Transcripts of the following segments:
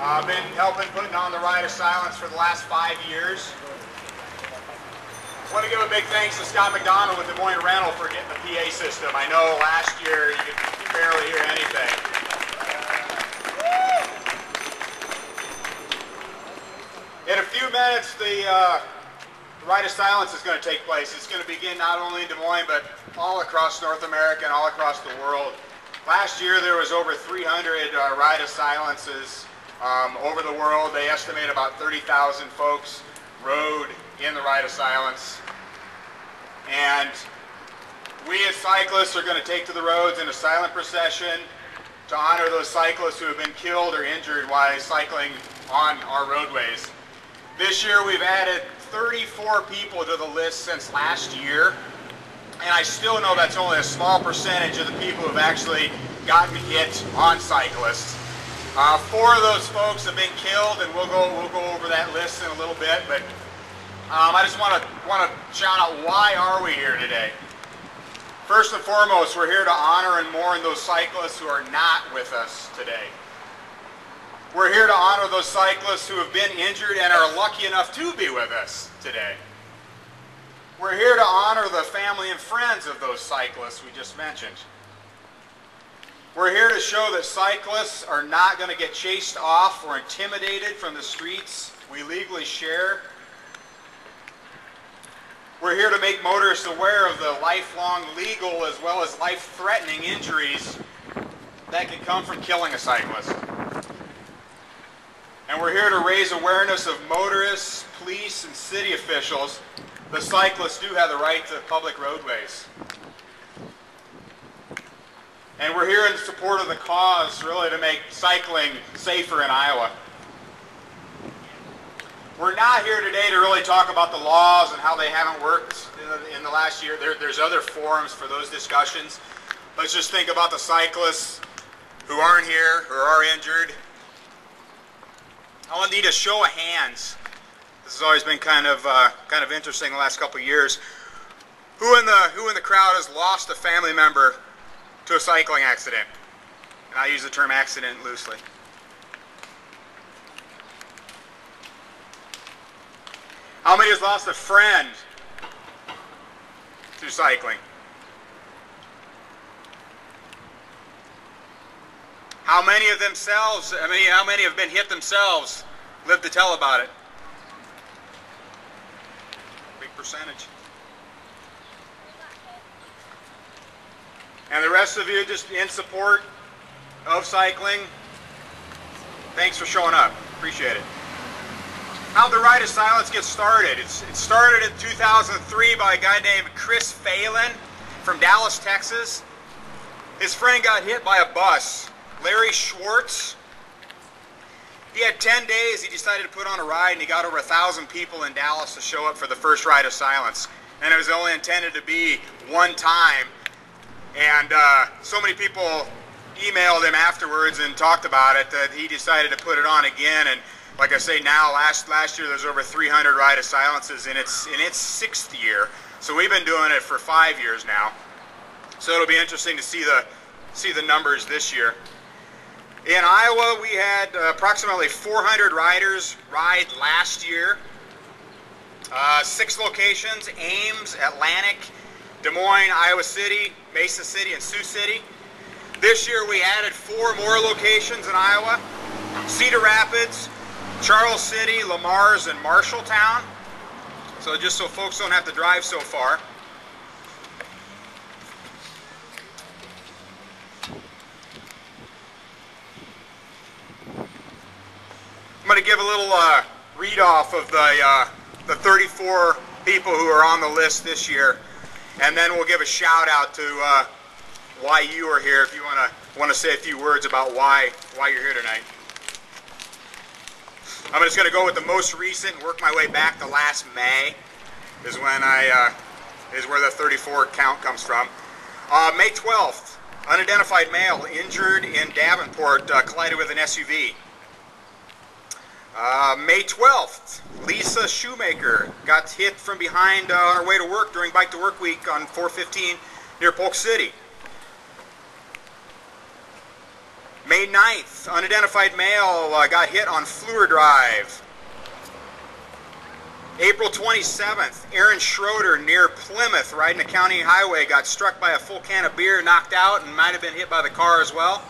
I've been helping putting on the Ride of Silence for the last 5 years. I want to give a big thanks to Scott McDonald with Des Moines Rental for getting the PA system. I know last year you could barely hear anything. In a few minutes, the Ride of Silence is going to take place. It's going to begin not only in Des Moines, but all across North America and all across the world. Last year, there was over 300 Ride of Silences over the world. They estimate about 30,000 folks rode in the Ride of Silence. And we as cyclists are going to take to the roads in a silent procession to honor those cyclists who have been killed or injured while cycling on our roadways. This year we've added 34 people to the list since last year, and I still know that's only a small percentage of the people who have actually gotten hit on cyclists. 4 of those folks have been killed, and we'll go over that list in a little bit, but I just want to shout out, why are we here today? First and foremost, we're here to honor and mourn those cyclists who are not with us today. We're here to honor those cyclists who have been injured and are lucky enough to be with us today. We're here to honor the family and friends of those cyclists we just mentioned. We're here to show that cyclists are not going to get chased off or intimidated from the streets we legally share. We're here to make motorists aware of the lifelong legal as well as life-threatening injuries that can come from killing a cyclist. And we're here to raise awareness of motorists, police, and city officials. The cyclists do have the right to public roadways. And we're here in support of the cause, really, to make cycling safer in Iowa. We're not here today to really talk about the laws and how they haven't worked in the last year. There's other forums for those discussions. Let's just think about the cyclists who aren't here, who are injured. I'll need a show of hands. This has always been kind of interesting the last couple of years. Who in the crowd has lost a family member to a cycling accident? And I use the term accident loosely. How many has lost a friend to cycling? How many of themselves, how many have been hit themselves, live to tell about it? Big percentage. And the rest of you just in support of cycling, thanks for showing up. Appreciate it. How'd the Ride of Silence get started? It started in 2003 by a guy named Chris Phelan from Dallas, Texas. His friend got hit by a bus. Larry Schwartz. He had 10 days. He decided to put on a ride, and he got over 1,000 people in Dallas to show up for the first Ride of Silence. And it was only intended to be one time. And so many people emailed him afterwards and talked about it that he decided to put it on again. And like I say, now last year there's over 300 Ride of Silences in its 6th year. So we've been doing it for 5 years now. So it'll be interesting to see the numbers this year. In Iowa, we had approximately 400 riders ride last year. 6 locations: Ames, Atlantic, Des Moines, Iowa City, Mesa City, and Sioux City. This year we added 4 more locations in Iowa: Cedar Rapids, Charles City, Lamars, and Marshalltown. So just so folks don't have to drive so far. I'm going to give a little read-off of the 34 people who are on the list this year, and then we'll give a shout-out to why you are here, if you want to say a few words about why you're here tonight. I'm just going to go with the most recent and work my way back to last May is where the 34 count comes from. May 12th, unidentified male injured in Davenport, collided with an SUV. May 12th, Lisa Shoemaker got hit from behind on her way to work during Bike to Work Week on 415 near Polk City. May 9th, unidentified male got hit on Fleur Drive. April 27th, Aaron Schroeder near Plymouth, riding a county highway, got struck by a full can of beer, knocked out, and might have been hit by the car as well.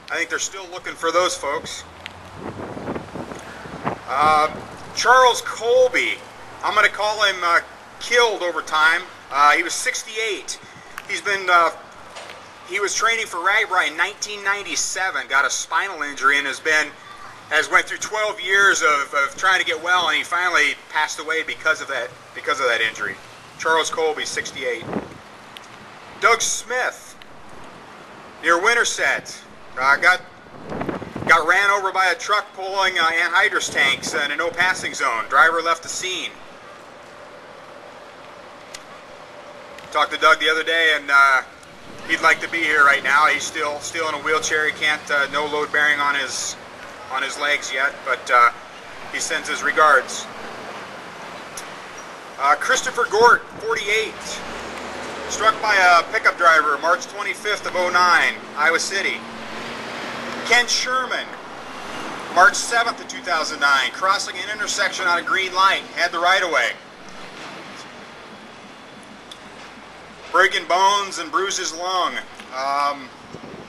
I think they're still looking for those folks. Charles Colby, I'm going to call him killed over time. He was 68. He was training for RAGBRAI in 1997, got a spinal injury, and has went through 12 years of trying to get well, and he finally passed away because of that injury. Charles Colby, 68. Doug Smith, near Winterset, got ran over by a truck pulling anhydrous tanks in a no passing zone. Driver left the scene. Talked to Doug the other day, and he'd like to be here right now. He's still in a wheelchair. He can't, no load bearing on his legs yet, but he sends his regards. Christopher Gort, 48, struck by a pickup driver March 25th of 09, Iowa City. Ken Sherman, March 7th of 2009, crossing an intersection on a green light, had the right-of-way. Breaking bones and bruised his lung.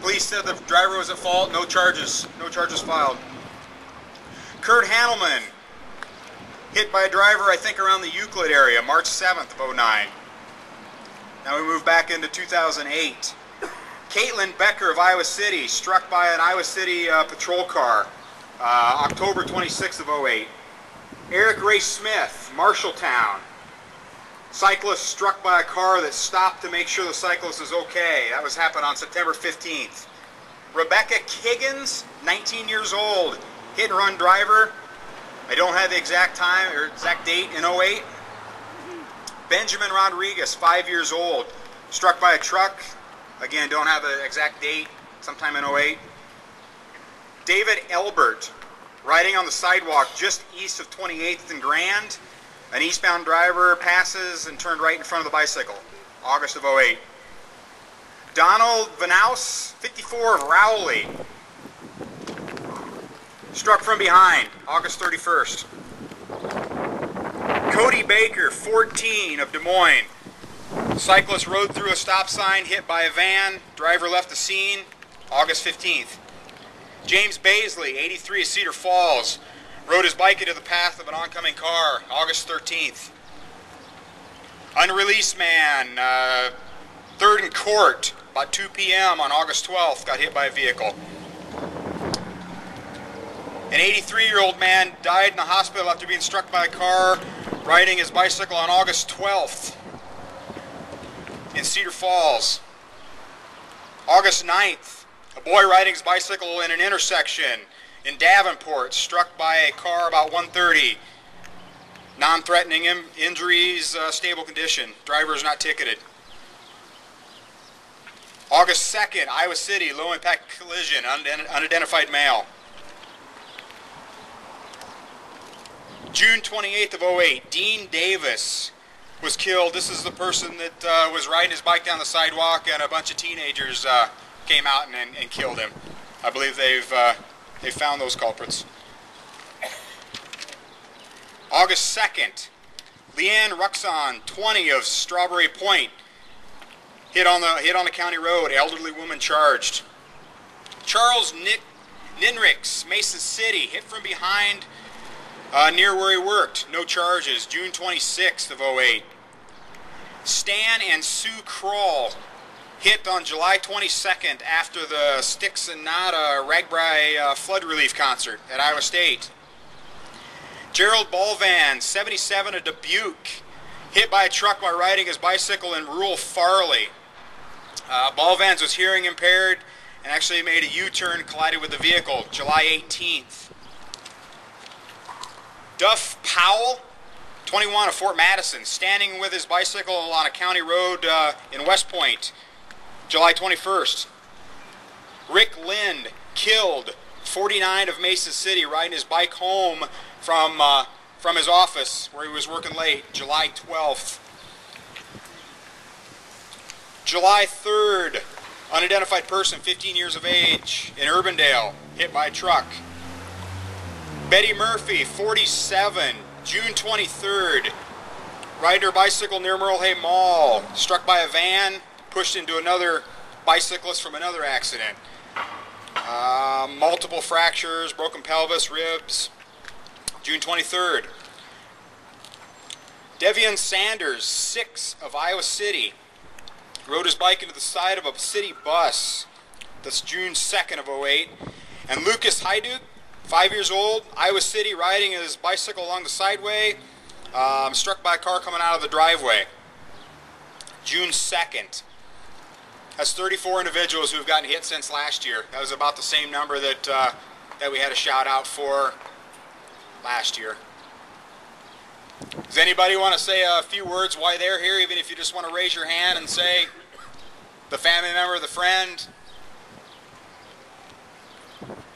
Police said the driver was at fault. No charges filed. Kurt Handelman, hit by a driver, I think around the Euclid area, March 7th of 09. Now we move back into 2008. Caitlin Becker of Iowa City, struck by an Iowa City patrol car, October 26th of 08. Eric Ray Smith, Marshalltown. Cyclist struck by a car that stopped to make sure the cyclist is okay. That happened on September 15th. Rebecca Kiggins, 19 years old, hit and run driver. I don't have the exact time or exact date in 08. Benjamin Rodriguez, 5 years old, struck by a truck. Again, don't have the exact date, sometime in 08. David Elbert, riding on the sidewalk just east of 28th and Grand. An eastbound driver passes and turned right in front of the bicycle, August of 08. Donald Vanaus, 54, of Rowley, struck from behind, August 31st. Cody Baker, 14, of Des Moines. Cyclist rode through a stop sign, hit by a van. Driver left the scene, August 15th. James Baisley, 83, of Cedar Falls, rode his bike into the path of an oncoming car, August 13th. Unreleased man, 3rd and Court, about 2 p.m. on August 12th, got hit by a vehicle. An 83-year-old man died in the hospital after being struck by a car riding his bicycle on August 12th in Cedar Falls. August 9th, a boy riding his bicycle in an intersection in Davenport, struck by a car about 1:30. Non-threatening injuries, stable condition. Driver is not ticketed. August 2nd, Iowa City, low-impact collision, unidentified male. June 28th of 08, Dean Davis was killed. This is the person that was riding his bike down the sidewalk, and a bunch of teenagers came out and killed him. I believe they found those culprits. August 2nd, Leanne Ruxon, 20, of Strawberry Point, hit on the county road. Elderly woman charged. Charles Ninricks, Mason City, hit from behind near where he worked. No charges. June 26th of 08. Stan and Sue Kroll, hit on July 22nd after the Sticks and Nada RAGBRAI flood relief concert at Iowa State. Gerald Balvan, 77, of Dubuque, hit by a truck while riding his bicycle in rural Farley. Balvans was hearing impaired and actually made a U-turn, collided with the vehicle, July 18th. Duff Powell, 21, of Fort Madison, standing with his bicycle on a county road in West Point, July 21st. Rick Lind, killed, 49, of Mason City, riding his bike home from his office where he was working late, July 12th. July 3rd Unidentified person, 15 years of age, in Urbandale, hit by a truck. Betty Murphy, 47, June 23rd, riding her bicycle near Merle Hay Mall, struck by a van, pushed into another bicyclist from another accident. Multiple fractures, broken pelvis, ribs, June 23rd. Devian Sanders, 6, of Iowa City, rode his bike into the side of a city bus. That's June 2nd of 08. And Lucas Hajduk, 5 years old, Iowa City, riding his bicycle along the sideway, struck by a car coming out of the driveway. June 2nd. That's 34 individuals who have gotten hit since last year. That was about the same number that that we had a shout out for last year. Does anybody want to say a few words why they're here, even if you just want to raise your hand and say the family member, the friend?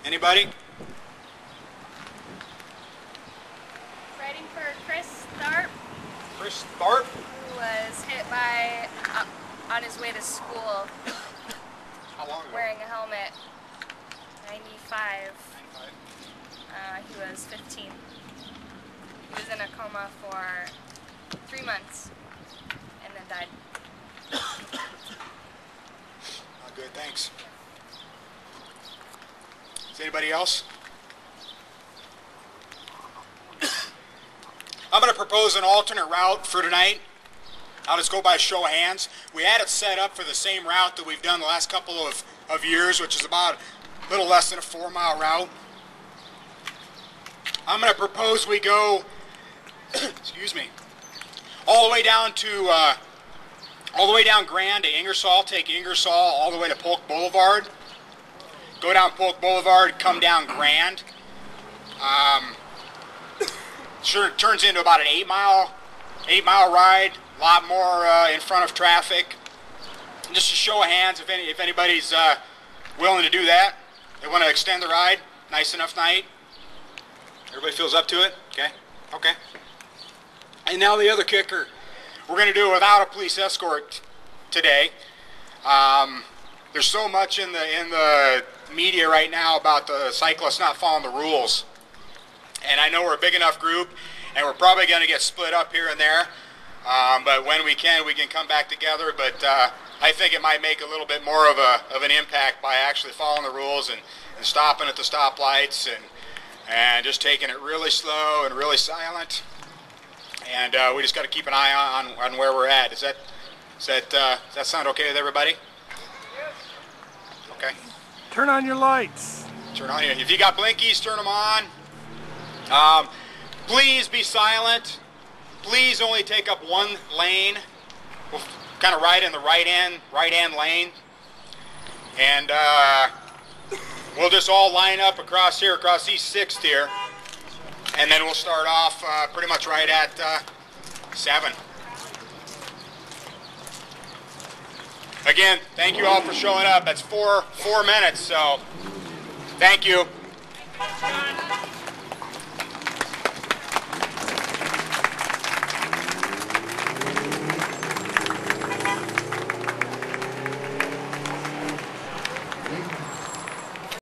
Anybody? Writing for Chris Tharp. Chris Tharp? Who was hit by, on his way to school. How long ago? Wearing a helmet. 95. He was 15. He was in a coma for 3 months and then died. Good, thanks. Is anybody else? I'm going to propose an alternate route for tonight. I'll just go by a show of hands. We had it set up for the same route that we've done the last couple of years, which is about a little less than a 4-mile route. I'm going to propose we go, excuse me, all the way down to, all the way down Grand to Ingersoll, take Ingersoll all the way to Polk Boulevard. Go down Polk Boulevard, come down Grand. Sure, turns into about an 8-mile ride. A lot more in front of traffic. And just a show of hands, if anybody's willing to do that. They want to extend the ride. Nice enough night. Everybody feels up to it? Okay. Okay. And now the other kicker. We're going to do it without a police escort today. There's so much in the media right now about the cyclists not following the rules. And I know we're a big enough group, and we're probably going to get split up here and there. But when we can come back together. But I think it might make a little bit more of an impact by actually following the rules and stopping at the stoplights and just taking it really slow and really silent. And we just got to keep an eye on where we're at. Does that sound okay with everybody? Okay. Turn on your lights. Turn on your. If you got blinkies, turn them on. Please be silent. Please only take up one lane. We'll kind of ride in the right-hand lane. And we'll just all line up across here, across East 6th here. And then we'll start off pretty much right at 7. Again, thank you all for showing up. That's 4 minutes, so thank you.